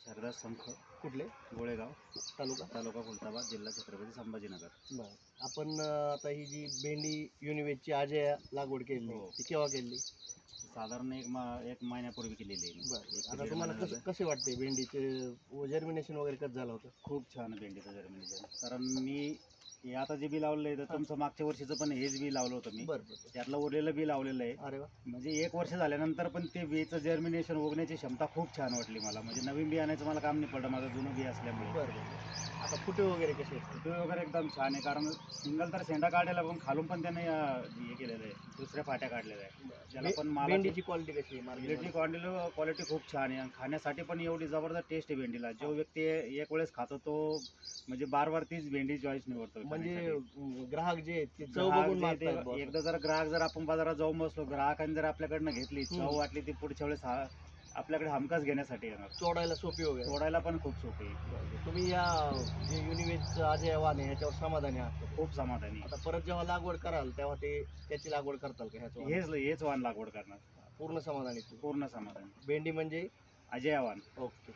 हरदास संख, कुठले? गोळेगाव, तालुका? तालुका खुलताबाद, जिल्हा छत्रपती संभाजीनगर. बरं. आपण आता ही जी भेंडी युनिवेजची अजय लागवड केली हो. ती केव्हा केली? साधारण एक महिन्यापूर्वी केलेली आहे. बरं. एक ते आता दीड तुम्हाला महिना झाला. कसे वाटते भेंडीचे जर्मिनेशन वगैरे कसं झालं होतं? खूप छान भेंडीचं जर्मिनेशन. कारण मी हे आता जे बी लावलेलं आहे तर तुमचं मागच्या वर्षीचं पण हेच बी लावलं होतं मी. बरं बरं. त्यातलं उरलेलं बी लावलेलं आहे. अरे वा. म्हणजे 1 वर्ष झाल्यानंतर पण ते बीचं जर्मिनेशन उगण्याची क्षमता खूप छान वाटली मला. म्हणजे नवीन बी आणायचं मला काम नाही पडलं, माझं जुनं बी असल्यामुळे. बरं बरं. आता फुटे वगैरे कसे आहेत? फुटवे वगैरे एकदम छान आहे. कारण सिंगल तर शेंडा काढलेला, पण खालून पण त्याने हे केलेलं आहे, दुसऱ्या फाट्या काढलेल्या आहे. त्याला पण भेंडीची क्वालिटी कशी आहे भेंडीची मार्केटमध्ये? क्वालिटी खूप छान आहे आणि खाण्यासाठी पण एवढी जबरदस्त टेस्ट आहे भेंडीला. जो व्यक्ती एक वेळेस खातो तो म्हणजे बार तीच भेंडी चॉईस निवडतो म्हणजे खाण्यासाठी. ग्राहक जे आहेत ते चव ग्राहक बघून जे मागतायत बुवा. एकदा जर आपण बाजारात जाऊन बसलो, ग्राहकांनी जर आपल्याकडनं घेतली, चव वाटली, ती पुढच्या वेळेस आपल्याकडे हमखास घेण्यासाठी येणार. तोडायला सोपी वगैरे? तोडायला पण खूप सोपी आहे. बरं. तुम्ही या जे युनिवेजचं अजय वाण आहे ह्याच्यावर समाधानी आहात का? खूप समाधानी. आता परत जेव्हा लागवड कराल तेव्हा त्याची लागवड करताल का ह्याच वाणाची? हेच वाण लागवड करणार. पूर्ण समाधानी तुम्ही? पूर्ण समाधानी. भेंडी म्हणजे अजय वाण. ओके.